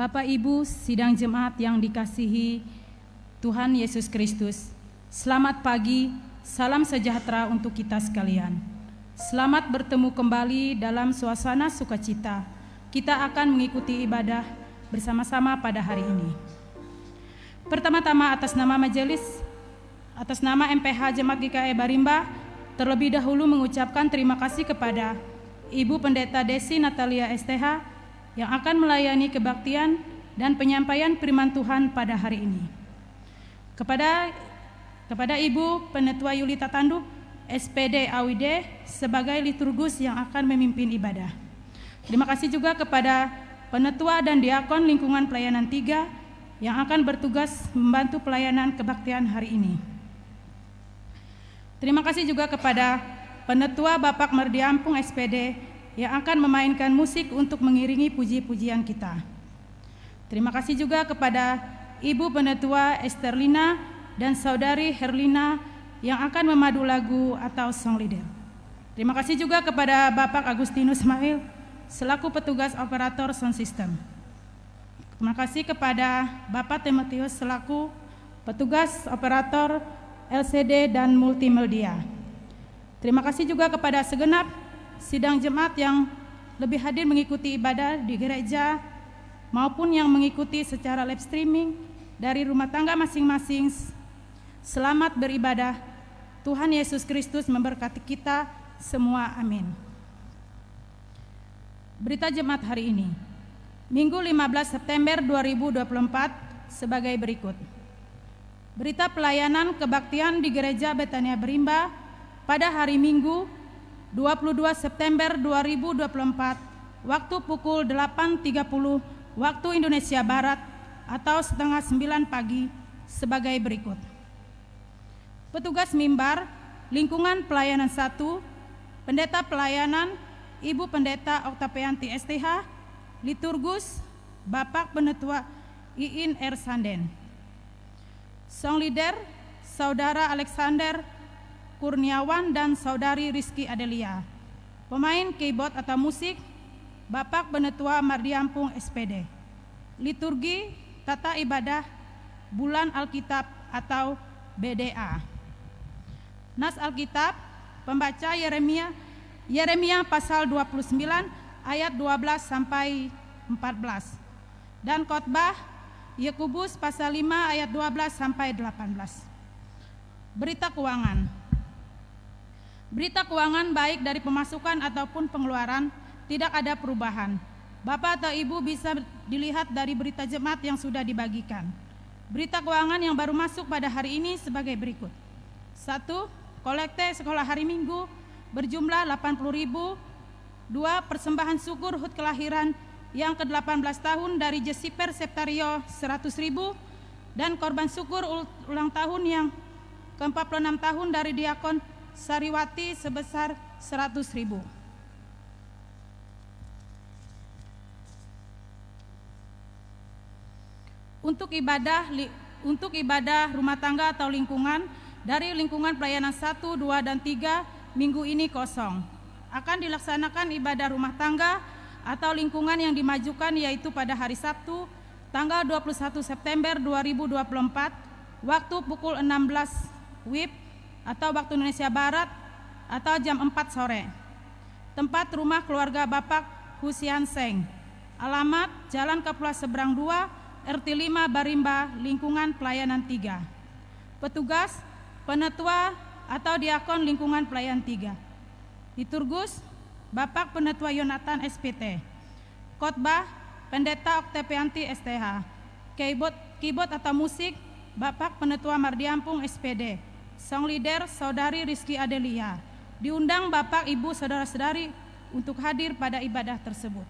Bapak Ibu sidang jemaat yang dikasihi Tuhan Yesus Kristus, selamat pagi, salam sejahtera untuk kita sekalian. Selamat bertemu kembali dalam suasana sukacita. Kita akan mengikuti ibadah bersama-sama pada hari ini. Pertama-tama atas nama majelis, atas nama MPH Jemaat GKI Barimba, terlebih dahulu mengucapkan terima kasih kepada Ibu Pendeta Desi Natalia STH yang akan melayani kebaktian dan penyampaian firman Tuhan pada hari ini. Kepada Ibu Penetua Yulita Tanduk, SPD AWD sebagai liturgus yang akan memimpin ibadah. Terima kasih juga kepada Penetua dan Diakon Lingkungan Pelayanan 3 yang akan bertugas membantu pelayanan kebaktian hari ini. Terima kasih juga kepada Penetua Bapak Mardi Ampung SPD yang akan memainkan musik untuk mengiringi puji-pujian kita. Terima kasih juga kepada Ibu Penetua Esterlina dan Saudari Herlina yang akan memadu lagu atau song leader. Terima kasih juga kepada Bapak Agustinus Mail selaku petugas operator sound system. Terima kasih kepada Bapak Timotius selaku petugas operator LCD dan multimedia. Terima kasih juga kepada segenap sidang jemaat yang lebih hadir mengikuti ibadah di gereja maupun yang mengikuti secara live streaming dari rumah tangga masing-masing. Selamat beribadah. Tuhan Yesus Kristus memberkati kita semua. Amin. Berita jemaat hari ini, Minggu 15 September 2024 sebagai berikut. Berita pelayanan kebaktian di Gereja Betania Barimba pada hari Minggu 22 September 2024 waktu pukul 8.30 waktu Indonesia Barat atau setengah 9 pagi sebagai berikut. Petugas mimbar lingkungan pelayanan 1, pendeta pelayanan Ibu Pendeta Oktavianti STH, liturgus Bapak Penetua Iin R. Sanden. Song leader Saudara Alexander Kurniawan dan Saudari Rizky Adelia. Pemain keyboard atau musik Bapak Penetua Mardi Ampung SPD. Liturgi tata ibadah bulan Alkitab atau BDA. Nas Alkitab pembaca Yeremia pasal 29 ayat 12 sampai 14 dan khotbah Yakobus pasal 5 ayat 12 sampai 18. Berita keuangan. Berita keuangan baik dari pemasukan ataupun pengeluaran tidak ada perubahan. Bapak atau Ibu bisa dilihat dari berita jemaat yang sudah dibagikan. Berita keuangan yang baru masuk pada hari ini sebagai berikut. 1. Kolekte sekolah hari Minggu berjumlah 80.000. 2. Persembahan syukur HUT kelahiran yang ke-18 tahun dari Jesiper Septario 100.000 dan korban syukur ulang tahun yang ke-46 tahun dari Diakon Sariwati sebesar 100.000. Untuk ibadah rumah tangga atau lingkungan dari lingkungan pelayanan 1, 2, dan 3 minggu ini kosong. Akan dilaksanakan ibadah rumah tangga atau lingkungan yang dimajukan yaitu pada hari Sabtu tanggal 21 September 2024 waktu pukul 16 WIB atau waktu Indonesia Barat atau jam 4 sore. Tempat rumah keluarga Bapak Husian Seng. Alamat Jalan Kepulauan Seberang 2, RT 5 Barimba, lingkungan pelayanan 3. Petugas Penetua atau Diakon lingkungan pelayanan 3. Liturgus Bapak Penetua Yonatan SPT. Khotbah Pendeta Oktavianti STH. Keyboard atau musik Bapak Penetua Mardi Ampung SPD. Song leader Saudari Rizky Adelia. Diundang Bapak, Ibu, Saudara-saudari untuk hadir pada ibadah tersebut.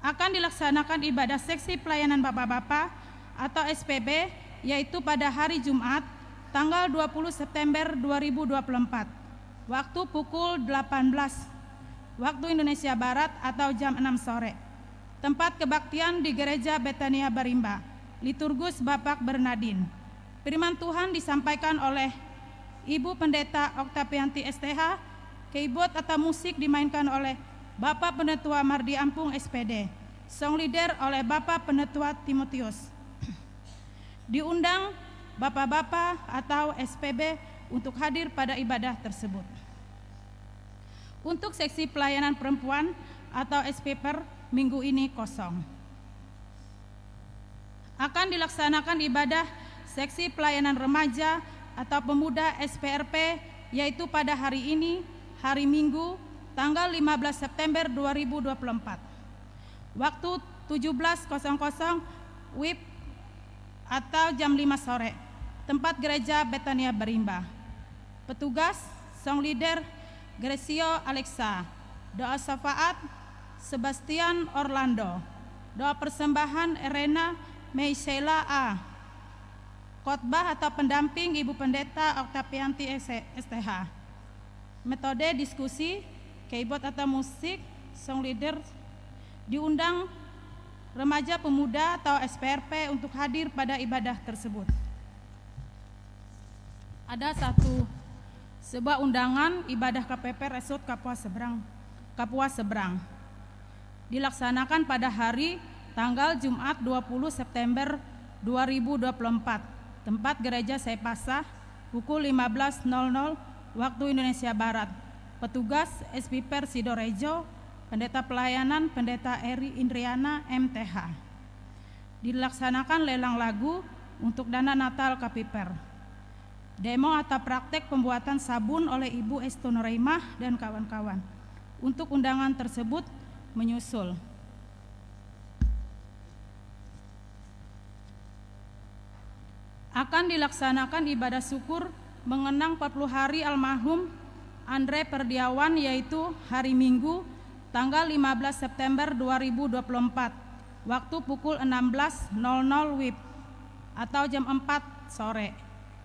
Akan dilaksanakan ibadah seksi pelayanan Bapak-Bapak atau SPB yaitu pada hari Jumat tanggal 20 September 2024 waktu pukul 18 waktu Indonesia Barat atau jam 6 sore. Tempat kebaktian di Gereja Betania Barimba. Liturgus Bapak Bernardin. Firman Tuhan disampaikan oleh Ibu Pendeta Oktavianti STH. Keyboard atau musik dimainkan oleh Bapak Penetua Mardi Ampung SPD. Song leader oleh Bapak Penetua Timotius. Diundang bapak-bapak atau SPB untuk hadir pada ibadah tersebut. Untuk seksi pelayanan perempuan atau SPPer minggu ini kosong. Akan dilaksanakan ibadah seksi pelayanan remaja atau pemuda SPRP yaitu pada hari ini, hari Minggu, tanggal 15 September 2024. Waktu 17.00 WIB atau jam 5 sore. Tempat gereja Betania Berimba. Petugas Song leader Gresio Alexa. Doa syafaat Sebastian Orlando. Doa persembahan Erena Meisela A. Khotbah atau pendamping Ibu Pendeta Oktavianti STH. Metode diskusi, keyboard atau musik, song leader. Diundang remaja pemuda atau SPRP untuk hadir pada ibadah tersebut. Ada sebuah undangan ibadah KPP Resort Kapuas Seberang. Dilaksanakan pada hari tanggal Jumat 20 September 2024. Tempat gereja Sepasa pukul 15.00 waktu Indonesia Barat. Petugas SPPer Sidorejo, Pendeta Pelayanan Pendeta Eri Indriana MTH. Dilaksanakan lelang lagu untuk dana Natal Kapiper. Demo atau praktek pembuatan sabun oleh Ibu Estonoreimah dan kawan-kawan. Untuk undangan tersebut menyusul. Akan dilaksanakan ibadah syukur mengenang 40 hari almarhum Andre Perdiawan yaitu hari Minggu tanggal 15 September 2024, waktu pukul 16.00 WIB atau jam 4 sore.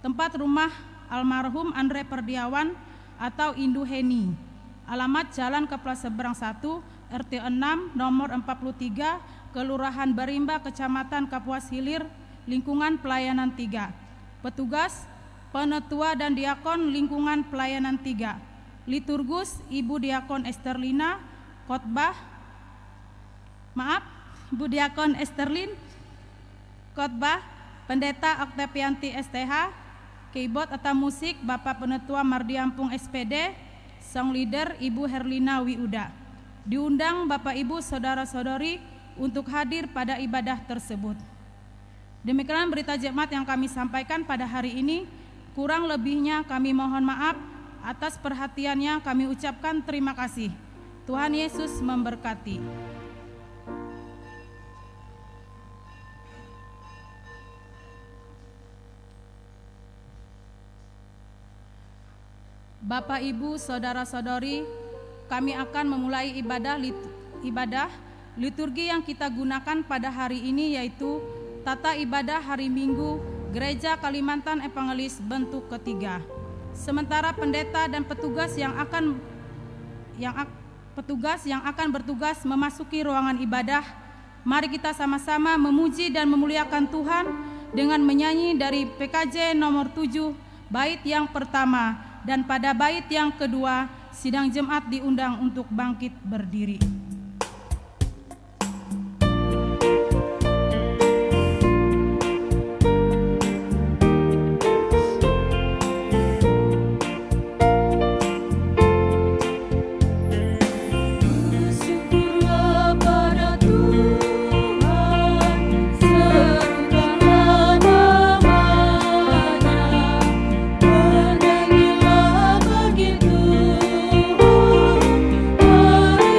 Tempat rumah almarhum Andre Perdiawan atau Indu Heni. Alamat Jalan Kapuas Seberang 1, RT 6, nomor 43, Kelurahan Berimba, Kecamatan Kapuas Hilir, lingkungan pelayanan 3. Petugas, penetua dan diakon lingkungan pelayanan 3. Liturgus Ibu Diakon Esterlina. Khotbah, Ibu Diakon Esterlin. Khotbah, Pendeta Oktavianti STH. Keyboard atau musik Bapak Penetua Mardiampung SPD. Song leader Ibu Herlina Wiuda. Diundang Bapak Ibu saudara-saudari untuk hadir pada ibadah tersebut. Demikian berita jemaat yang kami sampaikan pada hari ini. Kurang lebihnya kami mohon maaf. Atas perhatiannya kami ucapkan terima kasih. Tuhan Yesus memberkati. Bapak, Ibu, saudara-saudari, kami akan memulai ibadah liturgi yang kita gunakan pada hari ini yaitu tata ibadah hari Minggu Gereja Kalimantan Evangelis bentuk ketiga. Sementara pendeta dan petugas yang akan bertugas memasuki ruangan ibadah, mari kita sama-sama memuji dan memuliakan Tuhan dengan menyanyi dari PKJ nomor 7 bait yang pertama, dan pada bait yang kedua sidang jemaat diundang untuk bangkit berdiri.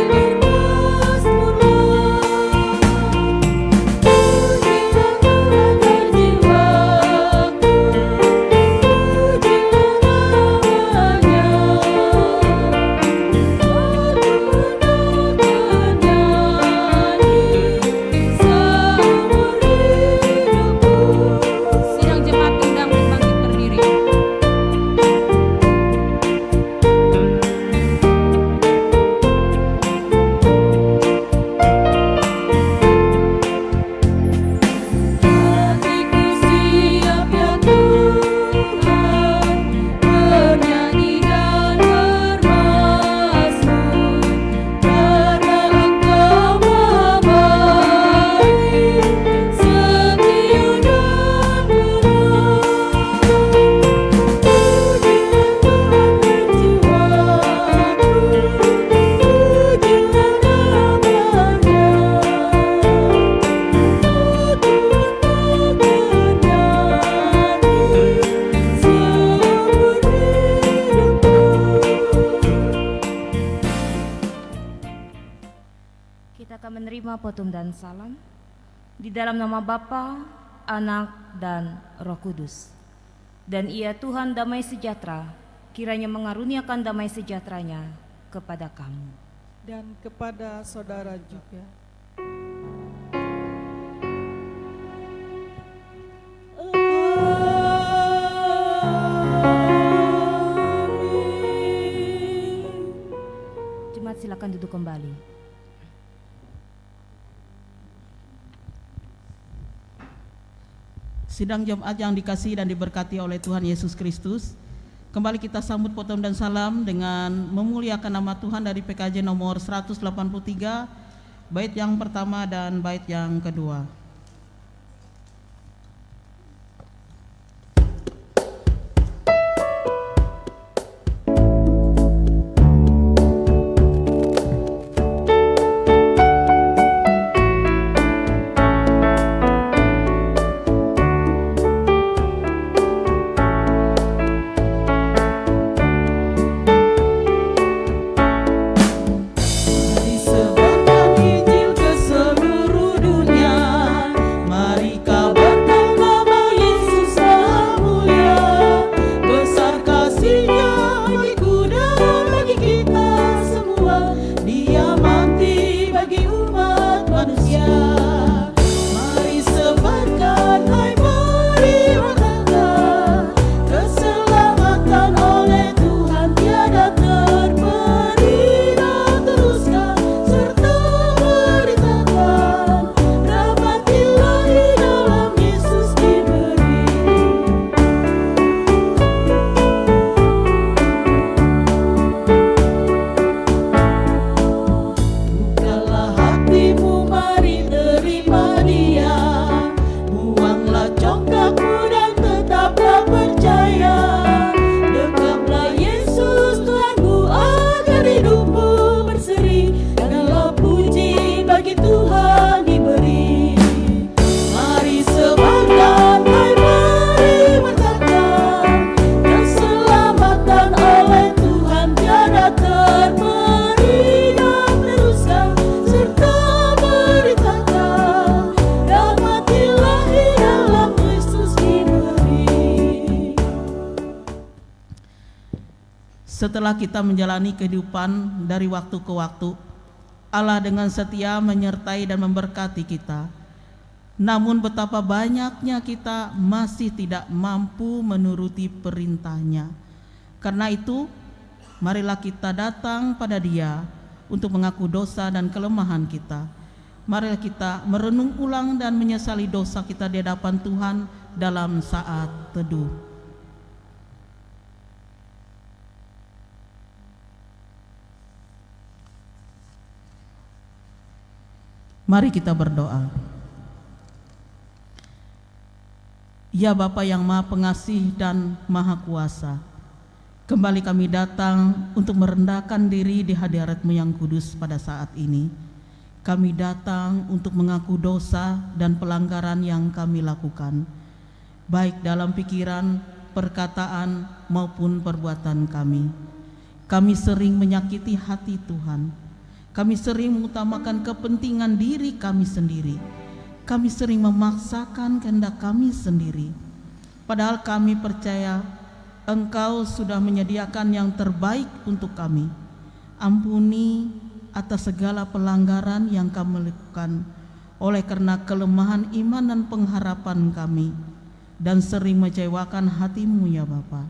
Begitu menerima potong dan salam di dalam nama Bapa, Anak, dan Roh Kudus. Dan ia Tuhan damai sejahtera, kiranya mengaruniakan damai sejahteranya kepada kamu dan kepada saudara juga. Jemaat silakan duduk kembali. Sidang Jumat yang dikasihi dan diberkati oleh Tuhan Yesus Kristus, kembali kita sambut potong dan salam dengan memuliakan nama Tuhan dari PKJ nomor 183, bait yang pertama dan bait yang kedua. Setelah kita menjalani kehidupan dari waktu ke waktu, Allah dengan setia menyertai dan memberkati kita. Namun betapa banyaknya kita masih tidak mampu menuruti perintah-Nya. Karena itu, marilah kita datang pada Dia untuk mengaku dosa dan kelemahan kita. Marilah kita merenung ulang dan menyesali dosa kita di hadapan Tuhan dalam saat teduh. Mari kita berdoa. Ya Bapa yang Maha Pengasih dan Maha Kuasa, kembali kami datang untuk merendahkan diri di hadirat-Mu yang kudus pada saat ini. Kami datang untuk mengaku dosa dan pelanggaran yang kami lakukan, baik dalam pikiran, perkataan, maupun perbuatan kami. Kami sering menyakiti hati Tuhan. Kami sering mengutamakan kepentingan diri kami sendiri. Kami sering memaksakan kehendak kami sendiri. Padahal kami percaya Engkau sudah menyediakan yang terbaik untuk kami. Ampuni atas segala pelanggaran yang kami lakukan oleh karena kelemahan iman dan pengharapan kami, dan sering mengecewakan hati-Mu ya Bapa.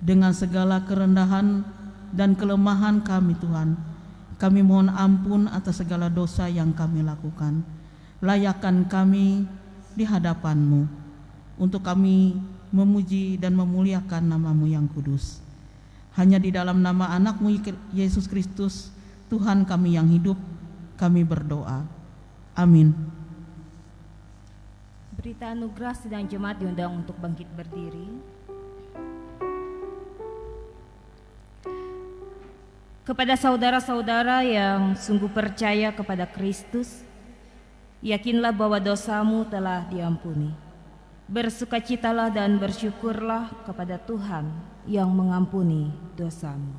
Dengan segala kerendahan dan kelemahan kami Tuhan, kami mohon ampun atas segala dosa yang kami lakukan. Layakkan kami di hadapan-Mu untuk kami memuji dan memuliakan nama-Mu yang kudus. Hanya di dalam nama anak-Mu Yesus Kristus, Tuhan kami yang hidup, kami berdoa. Amin. Berita anugerah sidang jemaat diundang untuk bangkit berdiri. Kepada saudara-saudara yang sungguh percaya kepada Kristus, yakinlah bahwa dosamu telah diampuni. Bersukacitalah dan bersyukurlah kepada Tuhan yang mengampuni dosamu.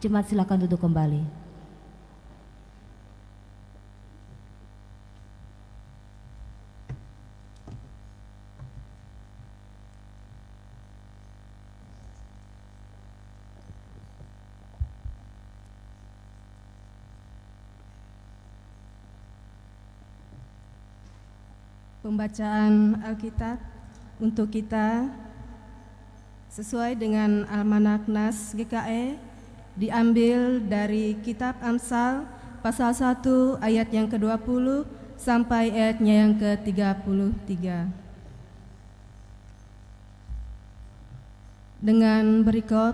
Jemaat silakan duduk kembali. Pembacaan Alkitab untuk kita sesuai dengan Almanak Nas GKE diambil dari Kitab Amsal pasal 1 ayat yang ke-20 sampai ayatnya yang ke-33. Dengan berikut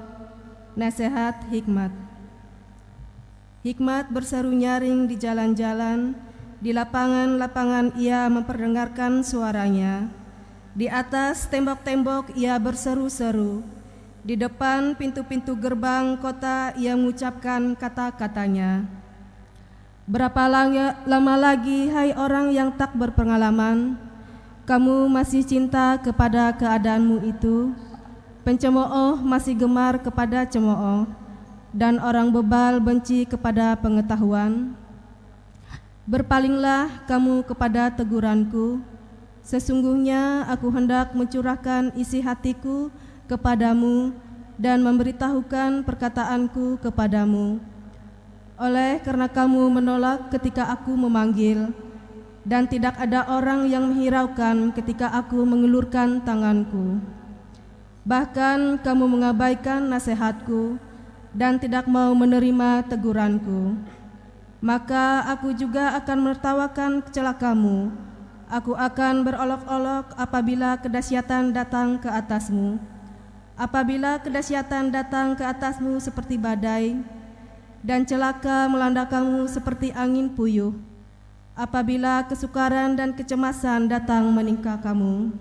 nasihat hikmat. Hikmat berseru nyaring di jalan-jalan, di lapangan-lapangan ia memperdengarkan suaranya. Di atas tembok-tembok ia berseru-seru. Di depan pintu-pintu gerbang kota ia mengucapkan kata-katanya. Berapa lama lagi, hai orang yang tak berpengalaman, kamu masih cinta kepada keadaanmu itu? Pencemooh masih gemar kepada cemooh, dan orang bebal benci kepada pengetahuan. Berpalinglah kamu kepada teguranku. Sesungguhnya aku hendak mencurahkan isi hatiku kepadamu dan memberitahukan perkataanku kepadamu. Oleh karena kamu menolak ketika aku memanggil, dan tidak ada orang yang menghiraukan ketika aku mengelurkan tanganku. Bahkan kamu mengabaikan nasihatku dan tidak mau menerima teguranku. Maka aku juga akan menertawakan celakamu. Aku akan berolok-olok apabila kedahsyatan datang ke atasmu. Apabila kedahsyatan datang ke atasmu seperti badai, dan celaka melanda kamu seperti angin puyuh. Apabila kesukaran dan kecemasan datang menimpa kamu.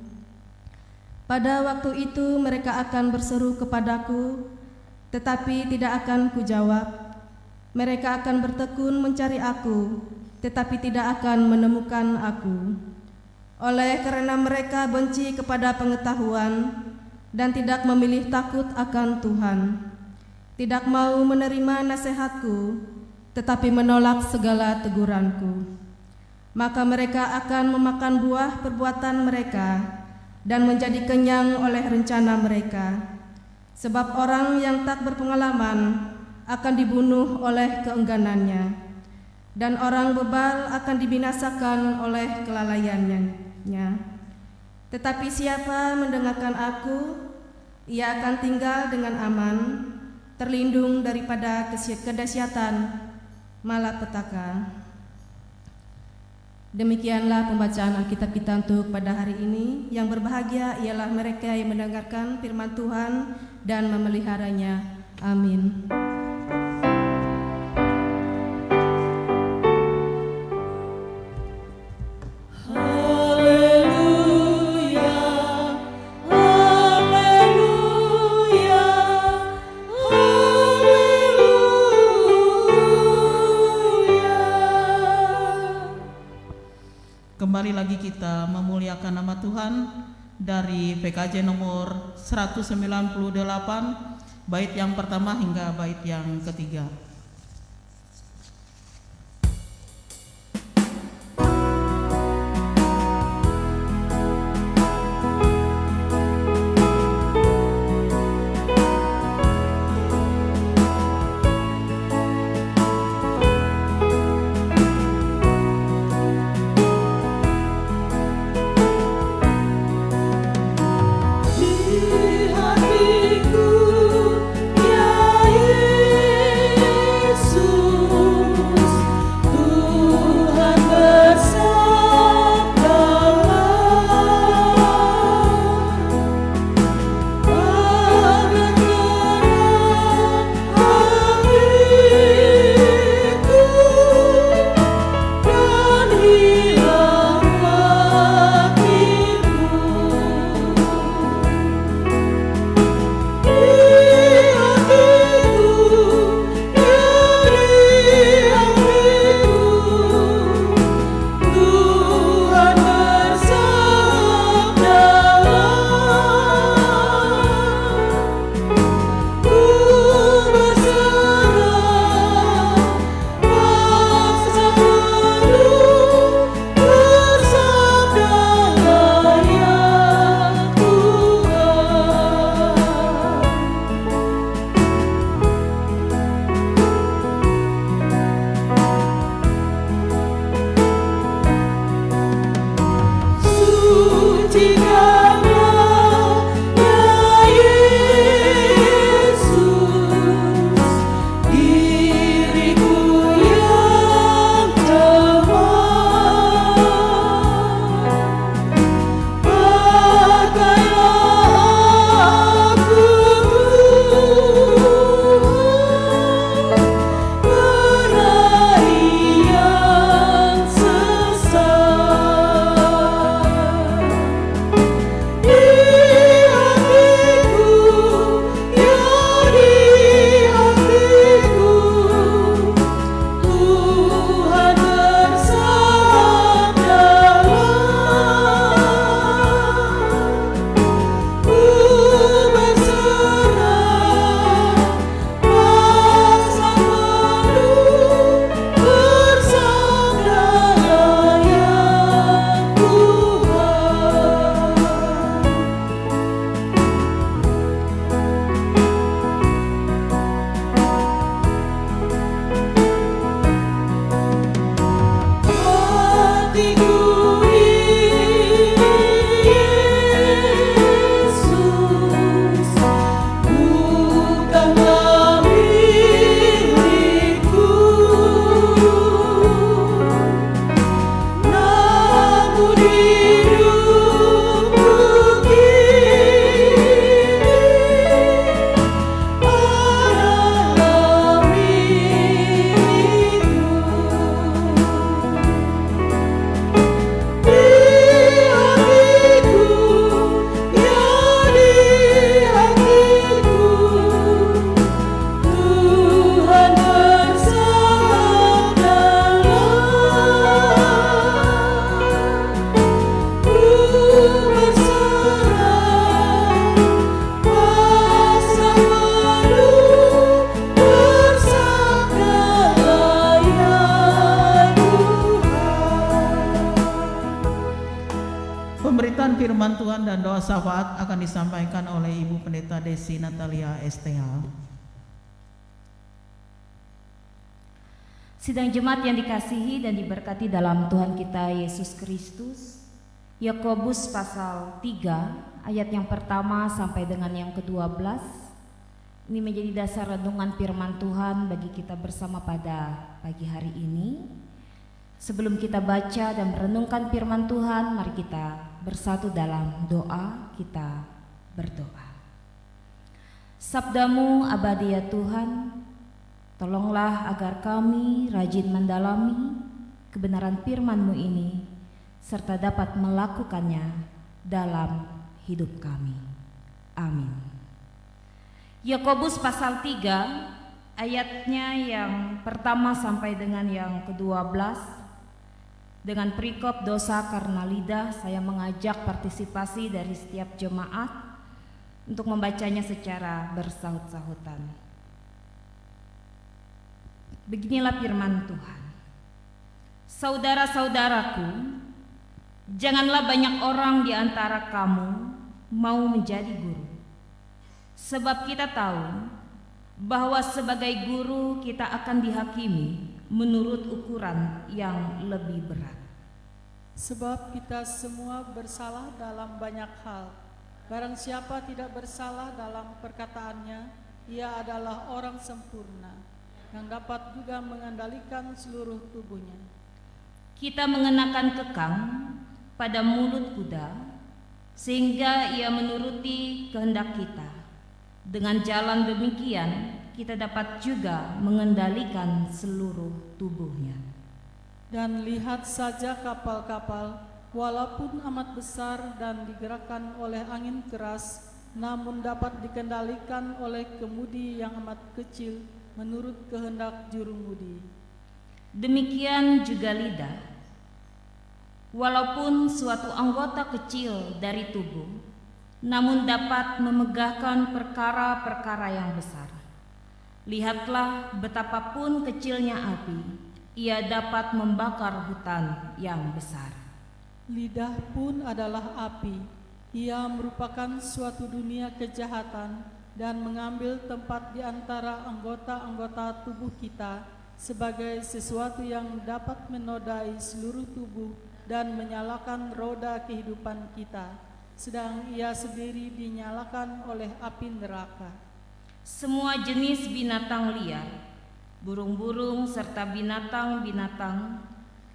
Pada waktu itu mereka akan berseru kepadaku, tetapi tidak akan kujawab. Mereka akan bertekun mencari aku, tetapi tidak akan menemukan aku. Oleh karena mereka benci kepada pengetahuan dan tidak memilih takut akan Tuhan, tidak mau menerima nasihatku, tetapi menolak segala teguranku. Maka mereka akan memakan buah perbuatan mereka dan menjadi kenyang oleh rencana mereka. Sebab orang yang tak berpengalaman akan dibunuh oleh keengganannya, dan orang bebal akan dibinasakan oleh kelalaiannya. Tetapi siapa mendengarkan aku, ia akan tinggal dengan aman, terlindung daripada kedahsyatan malapetaka. Demikianlah pembacaan Alkitab kita untuk pada hari ini. Yang berbahagia ialah mereka yang mendengarkan firman Tuhan dan memeliharanya. Amin. Kembali lagi kita memuliakan nama Tuhan dari PKJ nomor 198, bait yang pertama hingga bait yang ketiga. Hatiku, ya Yesus. Tuhan dan doa syafaat akan disampaikan oleh Ibu Pendeta Desi Natalia STH. Sidang jemaat yang dikasihi dan diberkati dalam Tuhan kita Yesus Kristus, Yakobus pasal 3 ayat yang pertama sampai dengan yang ke-12 ini menjadi dasar renungan firman Tuhan bagi kita bersama pada pagi hari ini. Sebelum kita baca dan merenungkan firman Tuhan, mari kita bersatu dalam doa. Kita berdoa. Sabdamu abadi ya Tuhan, tolonglah agar kami rajin mendalami kebenaran firman-Mu ini serta dapat melakukannya dalam hidup kami. Amin. Yakobus pasal 3 ayatnya yang pertama sampai dengan yang ke-12 dengan perikop dosa karena lidah, saya mengajak partisipasi dari setiap jemaat untuk membacanya secara bersahut-sahutan. Beginilah firman Tuhan. Saudara-saudaraku, janganlah banyak orang di antara kamu mau menjadi guru. Sebab kita tahu bahwa sebagai guru kita akan dihakimi menurut ukuran yang lebih berat. Sebab kita semua bersalah dalam banyak hal. Barang siapa tidak bersalah dalam perkataannya, ia adalah orang sempurna, yang dapat juga mengendalikan seluruh tubuhnya. Kita mengenakan kekang pada mulut kuda, sehingga ia menuruti kehendak kita. Dengan jalan demikian, kita dapat juga mengendalikan seluruh tubuhnya. Dan lihat saja kapal-kapal, walaupun amat besar dan digerakkan oleh angin keras, namun dapat dikendalikan oleh kemudi yang amat kecil menurut kehendak jurumudi. Demikian juga lidah, walaupun suatu anggota kecil dari tubuh, namun dapat memegahkan perkara-perkara yang besar. Lihatlah betapapun kecilnya api, ia dapat membakar hutan yang besar. Lidah pun adalah api, ia merupakan suatu dunia kejahatan dan mengambil tempat di antara anggota-anggota tubuh kita sebagai sesuatu yang dapat menodai seluruh tubuh dan menyalakan roda kehidupan kita, sedang ia sendiri dinyalakan oleh api neraka. Semua jenis binatang liar, burung-burung serta binatang-binatang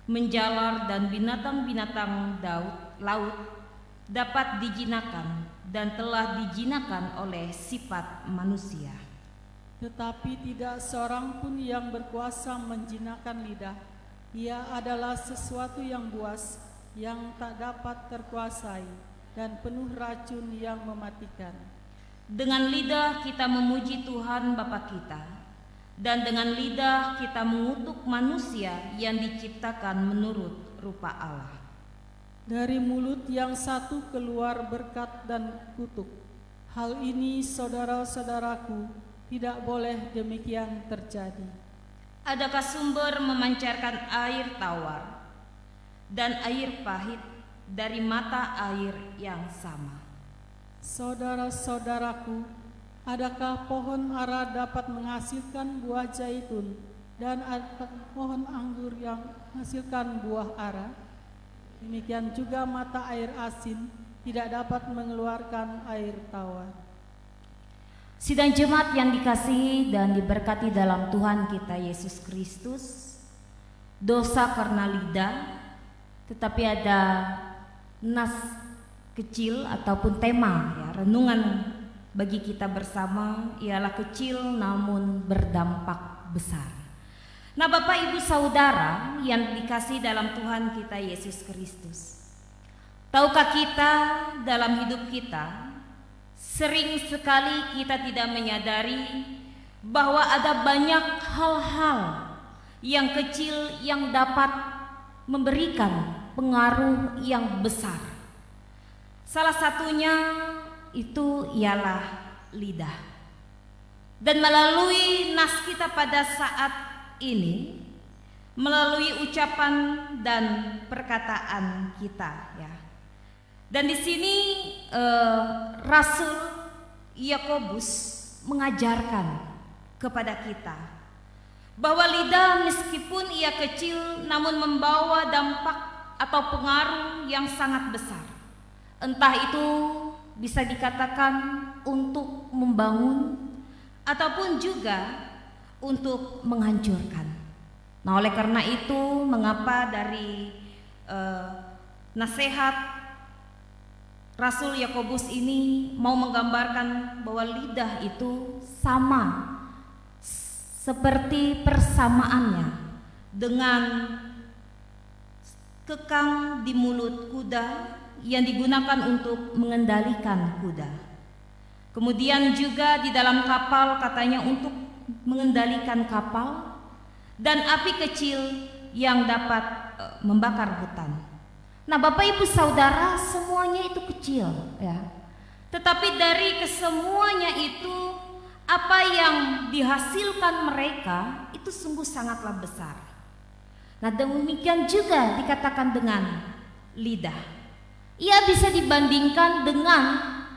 menjalar dan binatang-binatang laut dapat dijinakan dan telah dijinakan oleh sifat manusia. Tetapi tidak seorang pun yang berkuasa menjinakkan lidah. Ia adalah sesuatu yang buas, yang tak dapat terkuasai, dan penuh racun yang mematikan. Dengan lidah kita memuji Tuhan Bapa kita, dan dengan lidah kita mengutuk manusia yang diciptakan menurut rupa Allah. Dari mulut yang satu keluar berkat dan kutuk. Hal ini, saudara-saudaraku, tidak boleh demikian terjadi. Adakah sumber memancarkan air tawar dan air pahit dari mata air yang sama? Saudara-saudaraku, adakah pohon ara dapat menghasilkan buah zaitun dan adakah pohon anggur yang menghasilkan buah ara? Demikian juga mata air asin tidak dapat mengeluarkan air tawar. Sidang jemaat yang dikasihi dan diberkati dalam Tuhan kita Yesus Kristus, dosa karena lidah, tetapi ada nas kecil ataupun tema ya, renungan bagi kita bersama ialah kecil namun berdampak besar. Nah, Bapak Ibu Saudara yang dikasihi dalam Tuhan kita Yesus Kristus, tahukah kita dalam hidup kita sering sekali kita tidak menyadari bahwa ada banyak hal-hal yang kecil yang dapat memberikan pengaruh yang besar. Salah satunya itu ialah lidah. Dan melalui nas kita pada saat ini, melalui ucapan dan perkataan kita ya, Dan di sini Rasul Yakobus mengajarkan kepada kita bahwa lidah meskipun ia kecil namun membawa dampak atau pengaruh yang sangat besar. Entah itu bisa dikatakan untuk membangun ataupun juga untuk menghancurkan. Nah, oleh karena itu mengapa dari nasihat Rasul Yakobus ini mau menggambarkan bahwa lidah itu sama seperti persamaannya dengan kekang di mulut kuda yang digunakan untuk mengendalikan kuda. Kemudian juga di dalam kapal katanya untuk mengendalikan kapal, dan api kecil yang dapat membakar hutan. Nah, Bapak Ibu Saudara, semuanya itu kecil ya. Tetapi dari kesemuanya itu apa yang dihasilkan mereka itu sungguh sangatlah besar. Nah, demikian juga dikatakan dengan lidah. Ia bisa dibandingkan dengan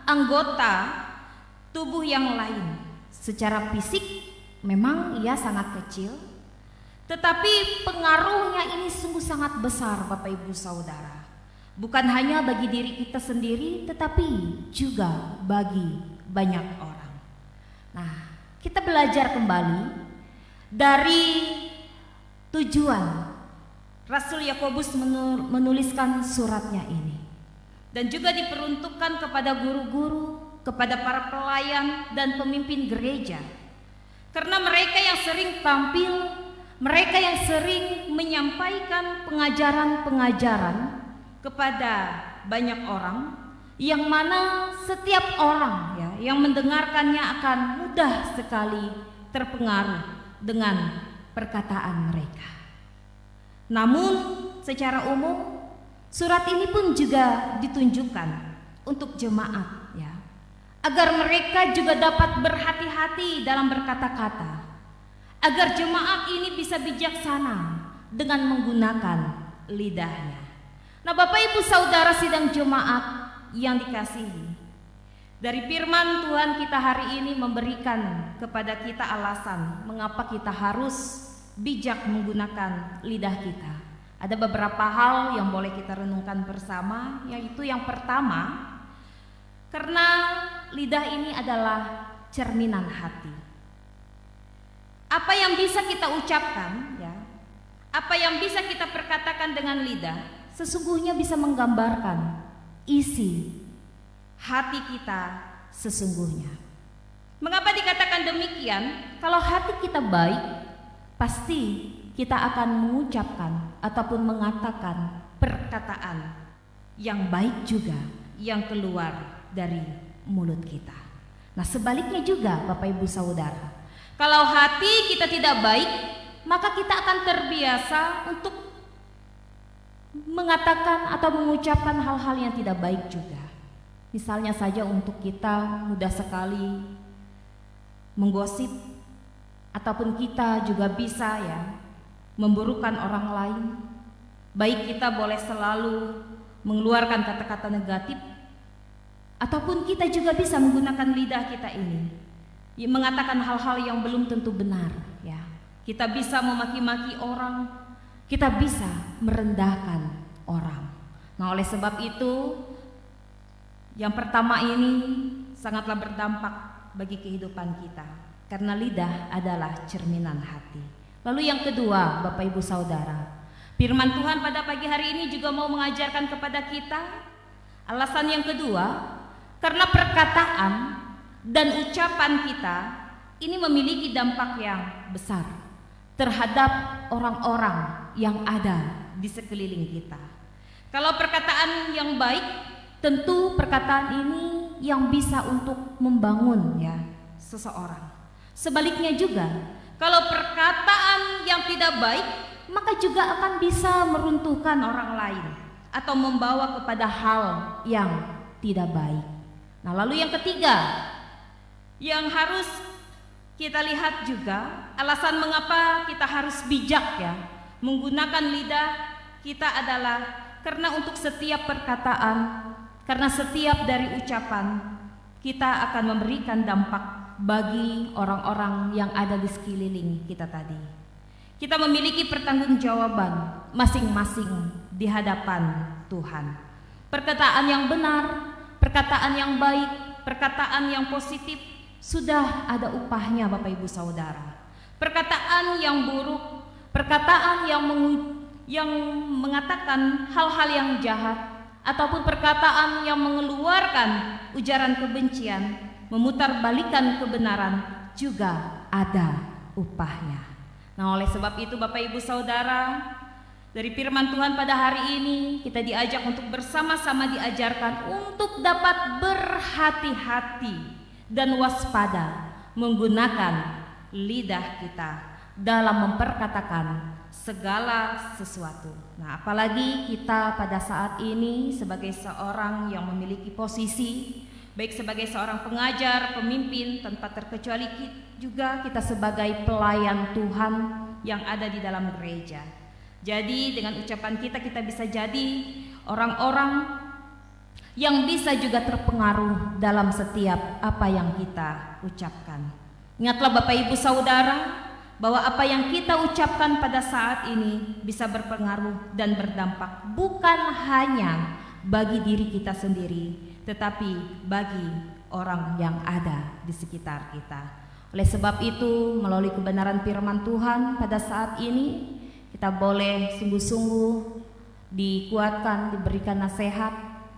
anggota tubuh yang lain. Secara fisik memang ia sangat kecil, tetapi pengaruhnya ini sungguh sangat besar, Bapak Ibu Saudara. Bukan hanya bagi diri kita sendiri, tetapi juga bagi banyak orang. Nah, kita belajar kembali dari tujuan Rasul Yakobus menuliskan suratnya ini, dan juga diperuntukkan kepada guru-guru, kepada para pelayan dan pemimpin gereja. Karena mereka yang sering tampil, mereka yang sering menyampaikan pengajaran-pengajaran kepada banyak orang, yang mana setiap orang ya yang mendengarkannya akan mudah sekali terpengaruh dengan perkataan mereka. Namun secara umum surat ini pun juga ditunjukkan untuk jemaat ya, agar mereka juga dapat berhati-hati dalam berkata-kata, agar jemaat ini bisa bijaksana dengan menggunakan lidahnya. Nah, Bapak Ibu Saudara sidang jemaat yang dikasihi, dari firman Tuhan kita hari ini memberikan kepada kita alasan mengapa kita harus bijak menggunakan lidah kita. Ada beberapa hal yang boleh kita renungkan bersama, yaitu yang pertama, karena lidah ini adalah cerminan hati. Apa yang bisa kita ucapkan ya, apa yang bisa kita perkatakan dengan lidah sesungguhnya bisa menggambarkan isi hati kita sesungguhnya. Mengapa dikatakan demikian? Kalau hati kita baik, pasti kita akan mengucapkan ataupun mengatakan perkataan yang baik juga yang keluar dari mulut kita. Nah, sebaliknya juga Bapak Ibu Saudara, kalau hati kita tidak baik, maka kita akan terbiasa untuk mengatakan atau mengucapkan hal-hal yang tidak baik juga. Misalnya saja untuk kita mudah sekali menggosip, ataupun kita juga bisa ya memburukan orang lain. Baik kita boleh selalu mengeluarkan kata-kata negatif, ataupun kita juga bisa menggunakan lidah kita ini mengatakan hal-hal yang belum tentu benar ya. Kita bisa memaki-maki orang, kita bisa merendahkan orang. Nah, oleh sebab itu yang pertama ini sangatlah berdampak bagi kehidupan kita, karena lidah adalah cerminan hati. Lalu yang kedua, Bapak Ibu Saudara, firman Tuhan pada pagi hari ini juga mau mengajarkan kepada kita alasan yang kedua, karena perkataan dan ucapan kita ini memiliki dampak yang besar terhadap orang-orang yang ada di sekeliling kita. Kalau perkataan yang baik, tentu perkataan ini yang bisa untuk membangun ya seseorang. Sebaliknya juga, kalau perkataan yang tidak baik, maka juga akan bisa meruntuhkan orang lain atau membawa kepada hal yang tidak baik. Nah, lalu yang ketiga yang harus kita lihat juga, alasan mengapa kita harus bijak ya menggunakan lidah kita adalah karena untuk setiap perkataan Karena setiap dari ucapan kita akan memberikan dampak bagi orang-orang yang ada di sekeliling kita tadi. Kita memiliki pertanggungjawaban masing-masing di hadapan Tuhan. Perkataan yang benar, perkataan yang baik, perkataan yang positif sudah ada upahnya Bapak Ibu Saudara. Perkataan yang buruk, perkataan yang mengatakan hal-hal yang jahat, ataupun perkataan yang mengeluarkan ujaran kebencian, memutarbalikkan kebenaran juga ada upahnya. Nah, oleh sebab itu Bapak Ibu Saudara, dari firman Tuhan pada hari ini kita diajak untuk bersama-sama diajarkan untuk dapat berhati-hati dan waspada menggunakan lidah kita dalam memperkatakan segala sesuatu. Nah, apalagi kita pada saat ini sebagai seorang yang memiliki posisi, baik sebagai seorang pengajar, pemimpin, tanpa terkecuali juga kita sebagai pelayan Tuhan yang ada di dalam gereja. Jadi dengan ucapan kita bisa jadi orang-orang yang bisa juga terpengaruh dalam setiap apa yang kita ucapkan. Ingatlah Bapak Ibu Saudara, bahwa apa yang kita ucapkan pada saat ini bisa berpengaruh dan berdampak bukan hanya bagi diri kita sendiri, tetapi bagi orang yang ada di sekitar kita. Oleh sebab itu, melalui kebenaran firman Tuhan pada saat ini, kita boleh sungguh-sungguh dikuatkan, diberikan nasihat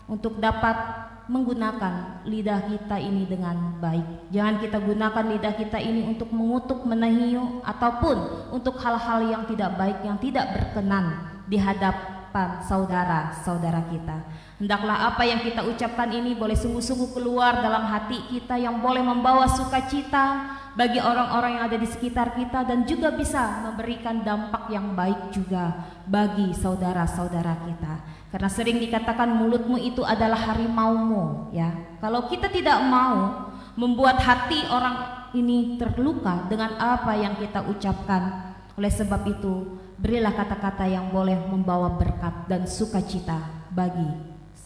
untuk dapat menggunakan lidah kita ini dengan baik. Jangan kita gunakan lidah kita ini untuk mengutuk, menahiu, ataupun untuk hal-hal yang tidak baik, yang tidak berkenan di hadapan saudara-saudara kita. Hendaklah apa yang kita ucapkan ini boleh sungguh-sungguh keluar dalam hati kita, yang boleh membawa sukacita bagi orang-orang yang ada di sekitar kita, dan juga bisa memberikan dampak yang baik juga bagi saudara-saudara kita. Karena sering dikatakan mulutmu itu adalah harimaumu, ya. Kalau kita tidak mau membuat hati orang ini terluka dengan apa yang kita ucapkan, oleh sebab itu berilah kata-kata yang boleh membawa berkat dan sukacita bagi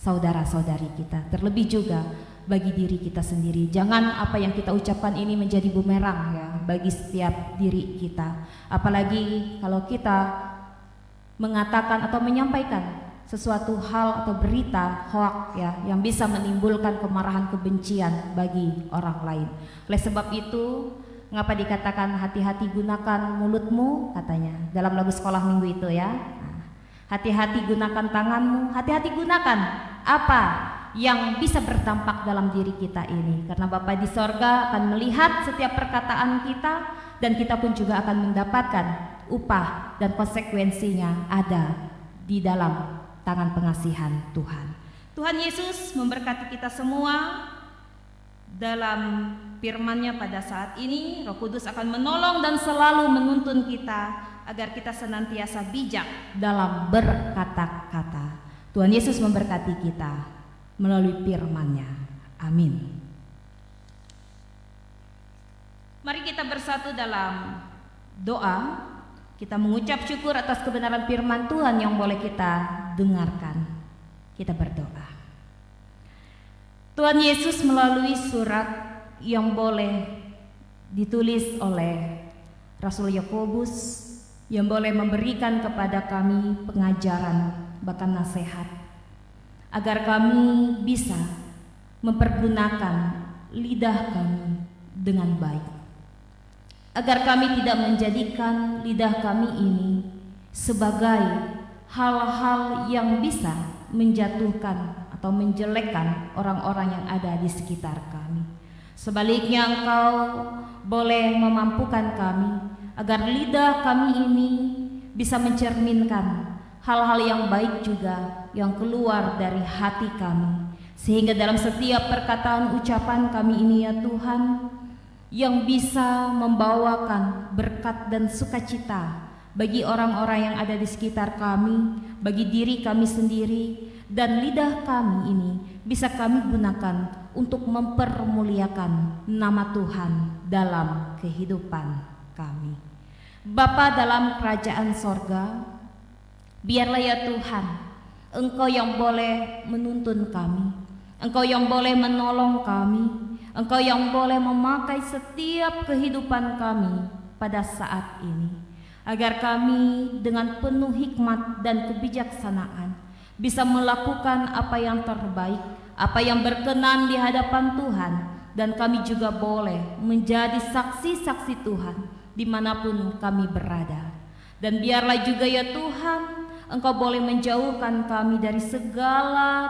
saudara-saudari kita, terlebih juga bagi diri kita sendiri. Jangan apa yang kita ucapkan ini menjadi bumerang, ya, bagi setiap diri kita. Apalagi kalau kita mengatakan atau menyampaikan sesuatu hal atau berita hoak, ya, yang bisa menimbulkan kemarahan, kebencian bagi orang lain. Oleh sebab itu, mengapa dikatakan hati-hati gunakan mulutmu, katanya dalam lagu sekolah minggu itu, ya. Hati-hati gunakan tanganmu, hati-hati gunakan apa yang bisa berdampak dalam diri kita ini. Karena Bapa di sorga akan melihat setiap perkataan kita, dan kita pun juga akan mendapatkan upah dan konsekuensinya ada di dalam tangan pengasihan Tuhan. Tuhan Yesus memberkati kita semua. Dalam firman-Nya pada saat ini, Roh Kudus akan menolong dan selalu menuntun kita agar kita senantiasa bijak dalam berkata-kata. Tuhan Yesus memberkati kita melalui firman-Nya. Amin. Mari kita bersatu dalam doa. Kita mengucap syukur atas kebenaran firman Tuhan yang boleh kita dengarkan. Kita berdoa. Tuhan Yesus melalui surat yang boleh ditulis oleh Rasul Yakobus, yang boleh memberikan kepada kami pengajaran bahkan nasihat, agar kami bisa mempergunakan lidah kami dengan baik, agar kami tidak menjadikan lidah kami ini sebagai hal-hal yang bisa menjatuhkan atau menjelekkan orang-orang yang ada di sekitar kami. Sebaliknya, Engkau boleh memampukan kami agar lidah kami ini bisa mencerminkan hal-hal yang baik juga yang keluar dari hati kami, sehingga dalam setiap perkataan ucapan kami ini, ya Tuhan, yang bisa membawakan berkat dan sukacita bagi orang-orang yang ada di sekitar kami, bagi diri kami sendiri, dan lidah kami ini bisa kami gunakan untuk mempermuliakan nama Tuhan dalam kehidupan kami. Bapa dalam kerajaan sorga, biarlah ya Tuhan, Engkau yang boleh menuntun kami, Engkau yang boleh menolong kami, Engkau yang boleh memakai setiap kehidupan kami pada saat ini, agar kami dengan penuh hikmat dan kebijaksanaan bisa melakukan apa yang terbaik, apa yang berkenan di hadapan Tuhan, dan kami juga boleh menjadi saksi-saksi Tuhan dimanapun kami berada. Dan biarlah juga ya Tuhan, Engkau boleh menjauhkan kami dari segala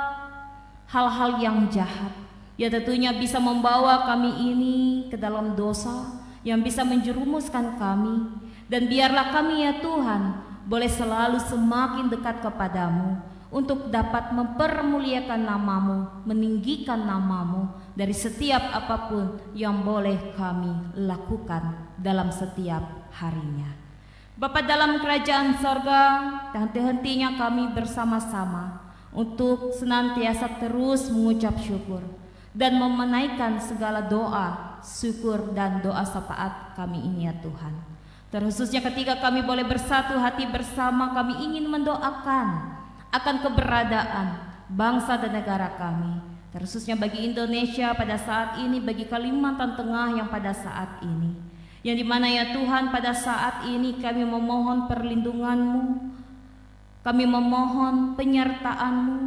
hal-hal yang jahat, ya tentunya bisa membawa kami ini ke dalam dosa, yang bisa menjerumuskan kami. Dan biarlah kami ya Tuhan boleh selalu semakin dekat kepadamu, untuk dapat mempermuliakan namamu, meninggikan namamu dari setiap apapun yang boleh kami lakukan dalam setiap harinya. Bapa dalam kerajaan sorga, tak henti-hentinya kami bersama-sama untuk senantiasa terus mengucap syukur dan memenaikkan segala doa, syukur dan doa syafaat kami ini ya Tuhan. Terkhususnya ketika kami boleh bersatu hati bersama, kami ingin mendoakan akan keberadaan bangsa dan negara kami, terkhususnya bagi Indonesia pada saat ini, bagi Kalimantan Tengah yang pada saat ini, yang dimana ya Tuhan pada saat ini kami memohon perlindungan-Mu, kami memohon penyertaan-Mu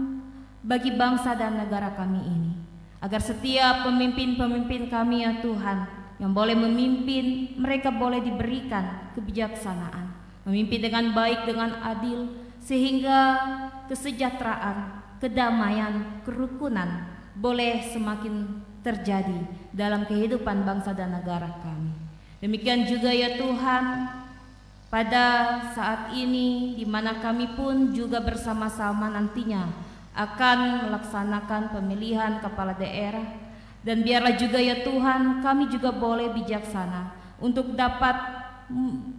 bagi bangsa dan negara kami ini, agar setiap pemimpin-pemimpin kami ya Tuhan yang boleh memimpin, mereka boleh diberikan kebijaksanaan, memimpin dengan baik, dengan adil, sehingga kesejahteraan, kedamaian, kerukunan boleh semakin terjadi dalam kehidupan bangsa dan negara kami. Demikian juga ya Tuhan, pada saat ini di mana kami pun juga bersama-sama nantinya akan melaksanakan pemilihan kepala daerah, dan biarlah juga ya Tuhan kami juga boleh bijaksana untuk dapat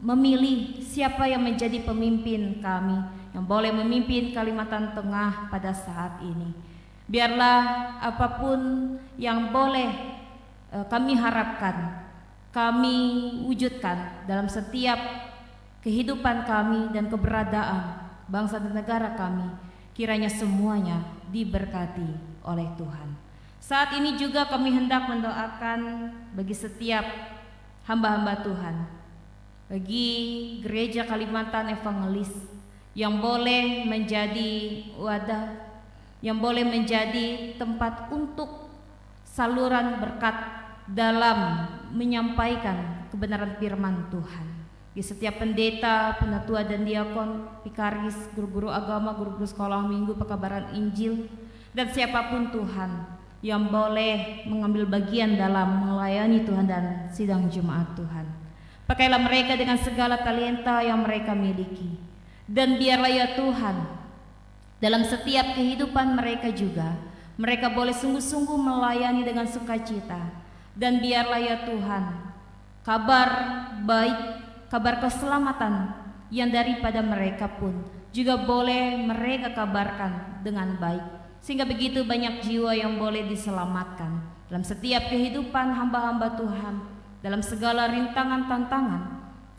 memilih siapa yang menjadi pemimpin kami, yang boleh memimpin Kalimantan Tengah pada saat ini. Biarlah apapun yang boleh kami harapkan, kami wujudkan dalam setiap kehidupan kami dan keberadaan bangsa dan negara kami, kiranya semuanya diberkati oleh Tuhan. Saat ini juga kami hendak mendoakan bagi setiap hamba-hamba Tuhan, bagi gereja Kalimantan Evangelis yang boleh menjadi wadah, yang boleh menjadi tempat untuk saluran berkat dalam menyampaikan kebenaran firman Tuhan. Di setiap pendeta, penatua dan diakon, pikaris, guru-guru agama, guru-guru sekolah minggu, pekabaran Injil, dan siapapun Tuhan yang boleh mengambil bagian dalam melayani Tuhan dan sidang jemaat Tuhan. Pakailah mereka dengan segala talenta yang mereka miliki, dan biarlah ya Tuhan dalam setiap kehidupan mereka juga, mereka boleh sungguh-sungguh melayani dengan sukacita. Dan biarlah ya Tuhan kabar baik, kabar keselamatan yang daripada mereka pun juga boleh mereka kabarkan dengan baik, sehingga begitu banyak jiwa yang boleh diselamatkan dalam setiap kehidupan hamba-hamba Tuhan, dalam segala rintangan tantangan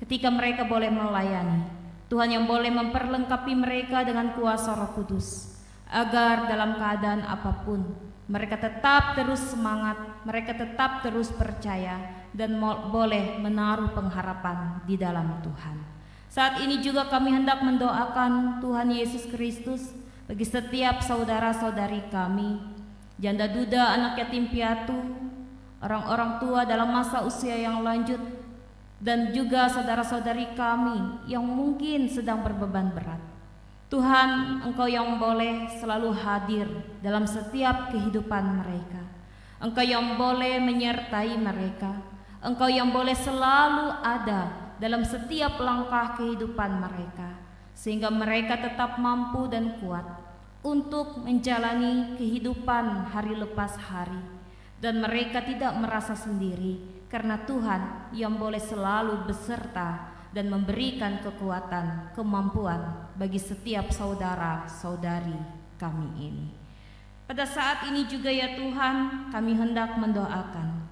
ketika mereka boleh melayani. Tuhan yang boleh memperlengkapi mereka dengan kuasa Roh Kudus, agar dalam keadaan apapun mereka tetap terus semangat, mereka tetap terus percaya, dan boleh menaruh pengharapan di dalam Tuhan. Saat ini juga kami hendak mendoakan Tuhan Yesus Kristus bagi setiap saudara-saudari kami, janda duda, anak yatim piatu, orang-orang tua dalam masa usia yang lanjut, dan juga saudara-saudari kami yang mungkin sedang berbeban berat. Tuhan, Engkau yang boleh selalu hadir dalam setiap kehidupan mereka. Engkau yang boleh menyertai mereka. Engkau yang boleh selalu ada dalam setiap langkah kehidupan mereka, sehingga mereka tetap mampu dan kuat untuk menjalani kehidupan hari lepas hari, dan mereka tidak merasa sendiri karena Tuhan yang boleh selalu beserta dan memberikan kekuatan, kemampuan bagi setiap saudara-saudari kami ini. Pada saat ini juga ya Tuhan, kami hendak mendoakan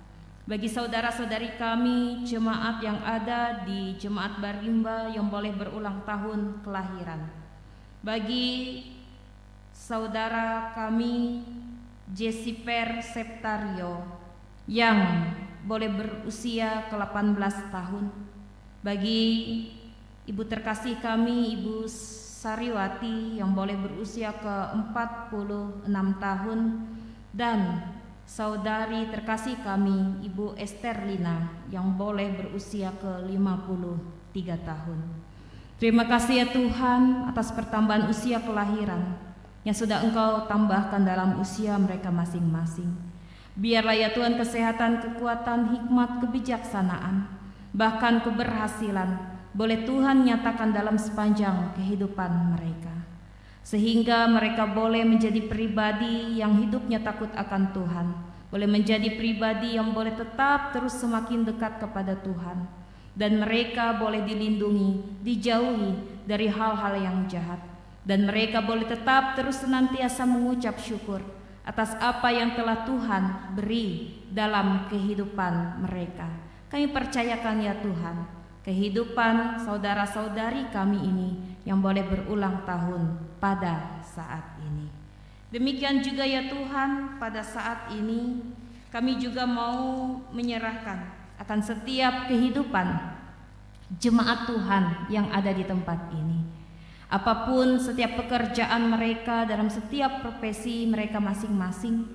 bagi saudara-saudari kami, jemaat yang ada di Jemaat Barimba yang boleh berulang tahun kelahiran. Bagi saudara kami Jessiper Septario yang boleh berusia ke-18 tahun. Bagi ibu terkasih kami, Ibu Sariwati yang boleh berusia ke-46 tahun, dan saudari terkasih kami, Ibu Esterlina yang boleh berusia ke-53 tahun. Terima kasih ya Tuhan atas pertambahan usia kelahiran yang sudah Engkau tambahkan dalam usia mereka masing-masing. Biarlah ya Tuhan kesehatan, kekuatan, hikmat, kebijaksanaan, bahkan keberhasilan boleh Tuhan nyatakan dalam sepanjang kehidupan mereka, sehingga mereka boleh menjadi pribadi yang hidupnya takut akan Tuhan, boleh menjadi pribadi yang boleh tetap terus semakin dekat kepada Tuhan, dan mereka boleh dilindungi, dijauhi dari hal-hal yang jahat, dan mereka boleh tetap terus senantiasa mengucap syukur atas apa yang telah Tuhan beri dalam kehidupan mereka. Kami percayakan ya Tuhan, kehidupan saudara-saudari kami ini yang boleh berulang tahun pada saat ini. Demikian juga ya Tuhan, pada saat ini kami juga mau menyerahkan akan setiap kehidupan jemaat Tuhan yang ada di tempat ini. Apapun setiap pekerjaan mereka dalam setiap profesi mereka masing-masing,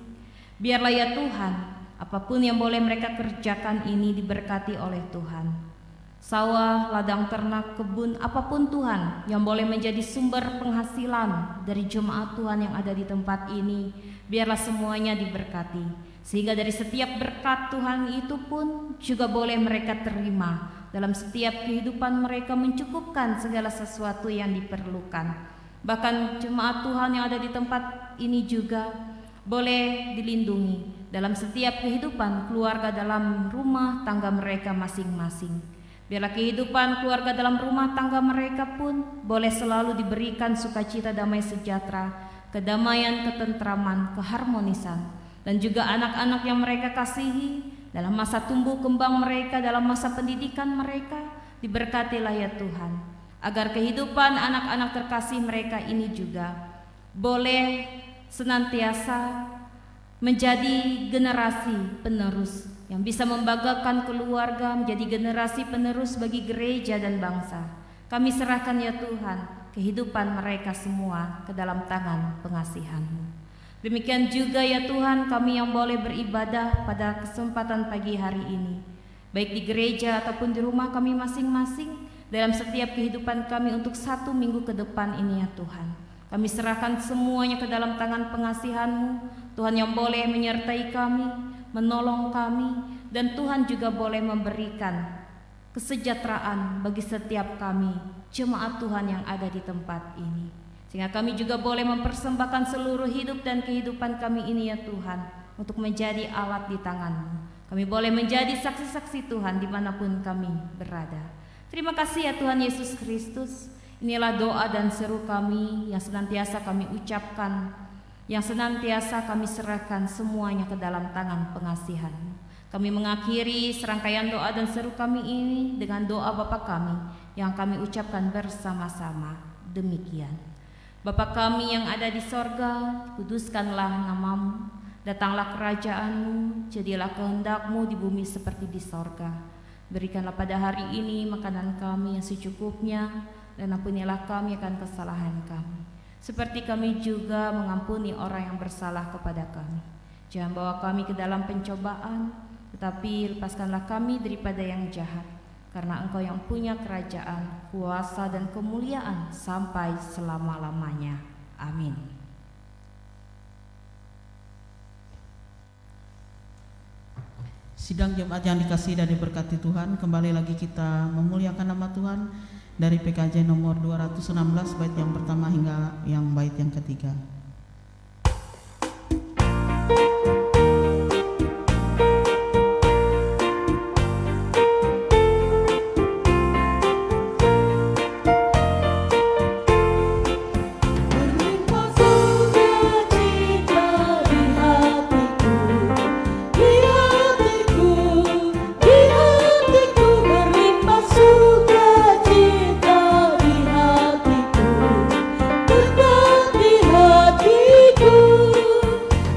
biarlah ya Tuhan, apapun yang boleh mereka kerjakan ini diberkati oleh Tuhan. Sawah, ladang ternak, kebun, apapun Tuhan yang boleh menjadi sumber penghasilan dari jemaat Tuhan yang ada di tempat ini, biarlah semuanya diberkati, sehingga dari setiap berkat Tuhan itu pun juga boleh mereka terima dalam setiap kehidupan mereka, mencukupkan segala sesuatu yang diperlukan. Bahkan jemaat Tuhan yang ada di tempat ini juga boleh dilindungi dalam setiap kehidupan keluarga dalam rumah tangga mereka masing-masing. Biarlah kehidupan keluarga dalam rumah tangga mereka pun boleh selalu diberikan sukacita, damai sejahtera, kedamaian, ketentraman, keharmonisan, dan juga anak-anak yang mereka kasihi dalam masa tumbuh kembang mereka, dalam masa pendidikan mereka, diberkatilah ya Tuhan, agar kehidupan anak-anak terkasih mereka ini juga boleh senantiasa menjadi generasi penerus yang bisa membanggakan keluarga, menjadi generasi penerus bagi gereja dan bangsa. Kami serahkan ya Tuhan kehidupan mereka semua ke dalam tangan pengasihan-Mu. Demikian juga ya Tuhan, kami yang boleh beribadah pada kesempatan pagi hari ini, baik di gereja ataupun di rumah kami masing-masing, dalam setiap kehidupan kami untuk 1 minggu ke depan ini ya Tuhan. Kami serahkan semuanya ke dalam tangan pengasihan-Mu, Tuhan yang boleh menyertai kami, menolong kami, dan Tuhan juga boleh memberikan kesejahteraan bagi setiap kami, jemaat Tuhan yang ada di tempat ini. Sehingga kami juga boleh mempersembahkan seluruh hidup dan kehidupan kami ini ya Tuhan, untuk menjadi alat di tangan-Mu. Kami boleh menjadi saksi-saksi Tuhan dimanapun kami berada. Terima kasih ya Tuhan Yesus Kristus. Inilah doa dan seru kami yang senantiasa kami ucapkan, yang senantiasa kami serahkan semuanya ke dalam tangan pengasihan-Mu. Kami mengakhiri serangkaian doa dan seru kami ini dengan doa Bapa kami yang kami ucapkan bersama-sama. Demikian. Bapa kami yang ada di sorga, kuduskanlah nama-Mu, datanglah kerajaan-Mu, jadilah kehendak-Mu di bumi seperti di sorga. Berikanlah pada hari ini makanan kami yang secukupnya, dan ampunilah kami akan kesalahan kami, seperti kami juga mengampuni orang yang bersalah kepada kami. Jangan bawa kami ke dalam pencobaan, tetapi lepaskanlah kami daripada yang jahat. Karena Engkau yang punya kerajaan, kuasa dan kemuliaan sampai selama-lamanya. Amin. Sidang jemaat yang dikasihi dan diberkati Tuhan, kembali lagi kita memuliakan nama Tuhan dari PKJ nomor 216 bait yang pertama hingga yang bait yang ketiga.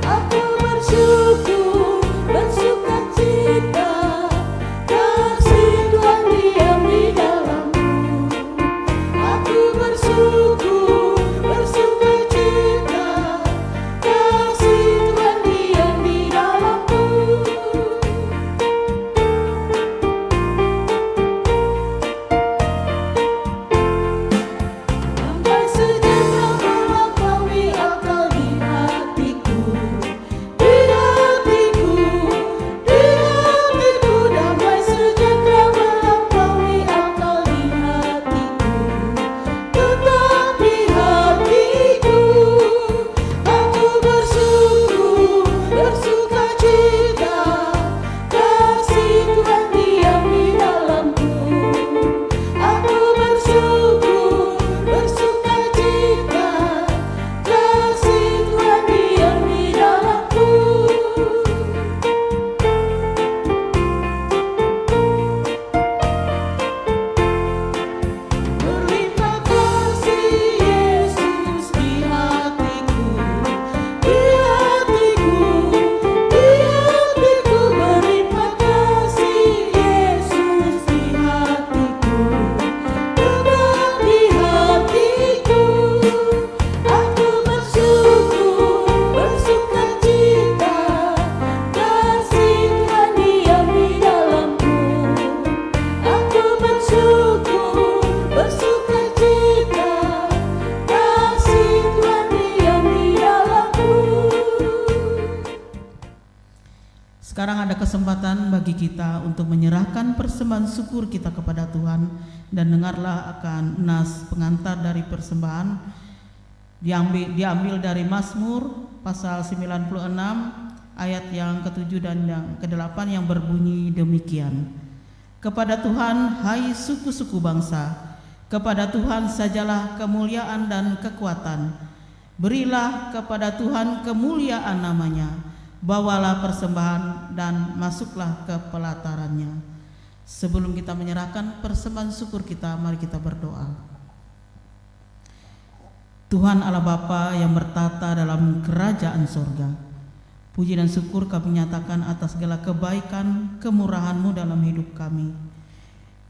Aku bagi kita untuk menyerahkan persembahan syukur kita kepada Tuhan, dan dengarlah akan nas pengantar dari persembahan diambil dari Mazmur pasal 96 ayat yang ke-7 dan yang ke-8 yang berbunyi demikian. Kepada Tuhan, hai suku-suku bangsa, kepada Tuhan sajalah kemuliaan dan kekuatan. Berilah kepada Tuhan kemuliaan namanya, bawalah persembahan dan masuklah ke pelatarannya. Sebelum kita menyerahkan persembahan syukur kita, mari kita berdoa. Tuhan Allah Bapa yang bertata dalam kerajaan sorga, puji dan syukur kami nyatakan atas segala kebaikan kemurahan-Mu dalam hidup kami.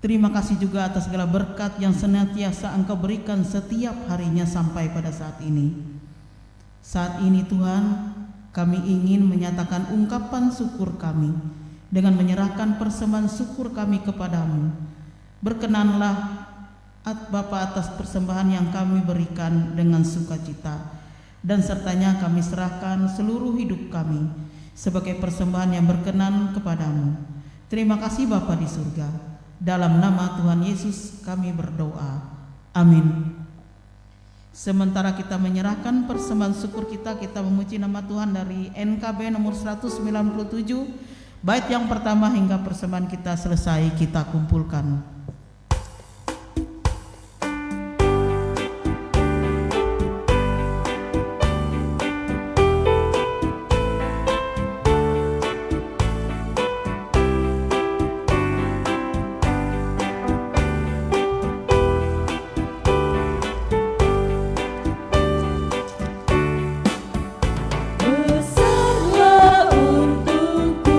Terima kasih juga atas segala berkat yang senantiasa Engkau berikan setiap harinya sampai pada saat ini. Saat ini Tuhan, kami ingin menyatakan ungkapan syukur kami dengan menyerahkan persembahan syukur kami kepadamu. Berkenanlah Bapa atas persembahan yang kami berikan dengan sukacita, dan sertanya kami serahkan seluruh hidup kami sebagai persembahan yang berkenan kepadamu. Terima kasih Bapa di surga. Dalam nama Tuhan Yesus kami berdoa. Amin. Sementara kita menyerahkan persembahan syukur kita memuji nama Tuhan dari NKB nomor 197. Bait yang pertama hingga persembahan kita selesai kita kumpulkan. Besarlah untukku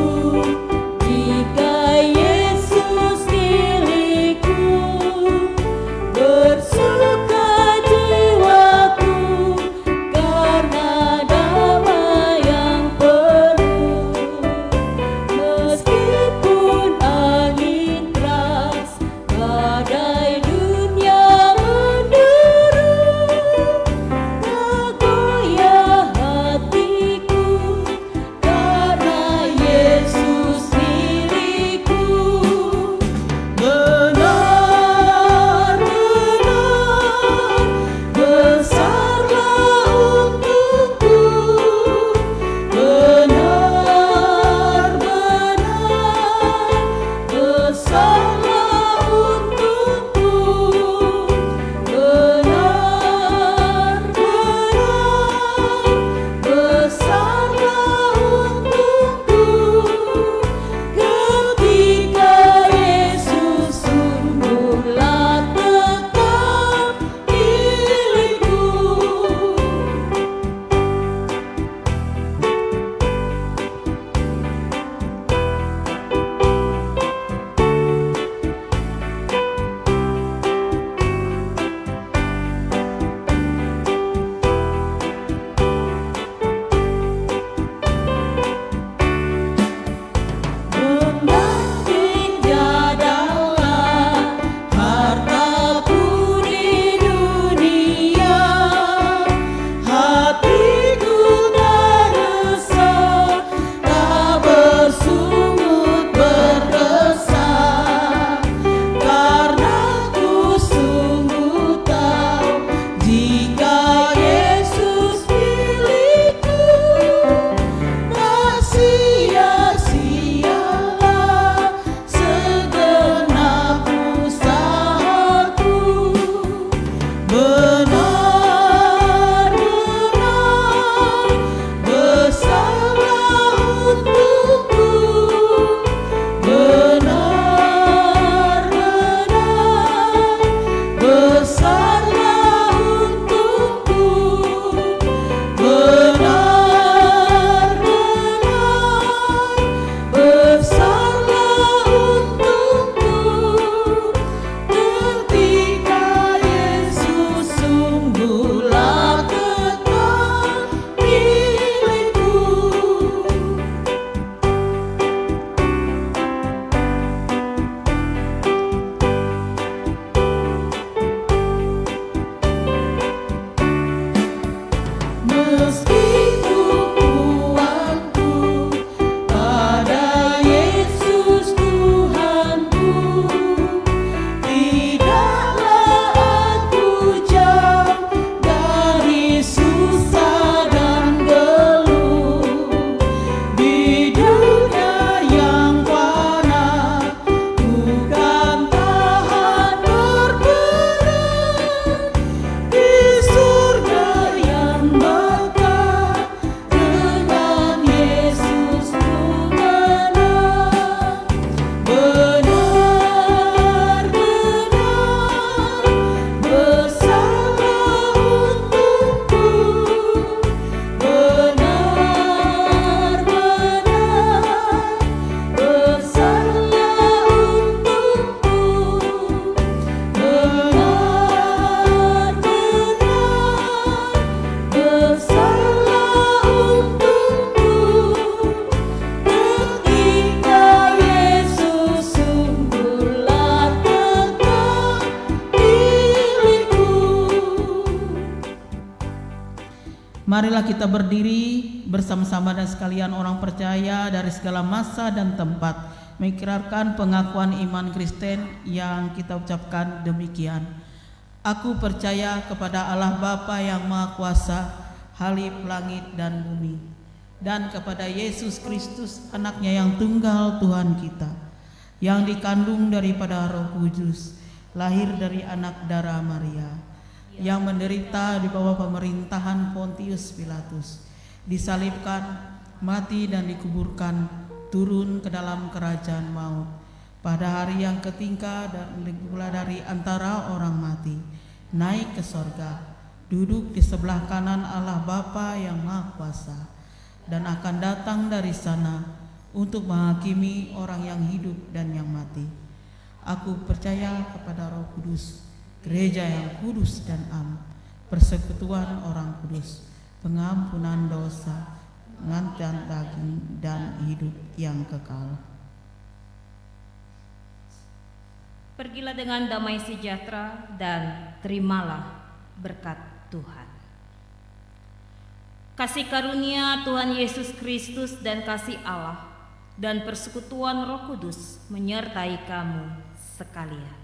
Marilah kita berdiri bersama-sama dan sekalian orang percaya dari segala masa dan tempat mengikrarkan pengakuan iman Kristen yang kita ucapkan demikian. Aku percaya kepada Allah Bapa yang Maha Kuasa, Halif langit dan bumi, dan kepada Yesus Kristus, anaknya yang tunggal Tuhan kita, yang dikandung daripada Roh Kudus, lahir dari anak darah Maria, yang menderita di bawah pemerintahan Pontius Pilatus, disalibkan, mati dan dikuburkan, turun ke dalam kerajaan maut, pada hari yang ketiga dan pula dari antara orang mati, naik ke sorga, duduk di sebelah kanan Allah Bapa yang Maha Kuasa, dan akan datang dari sana untuk menghakimi orang yang hidup dan yang mati. Aku percaya kepada Roh Kudus, gereja yang kudus dan am, persekutuan orang kudus, pengampunan dosa, pengampunan daging, dan hidup yang kekal. Pergilah dengan damai sejahtera dan terimalah berkat Tuhan. Kasih karunia Tuhan Yesus Kristus dan kasih Allah dan persekutuan Roh Kudus menyertai kamu sekalian.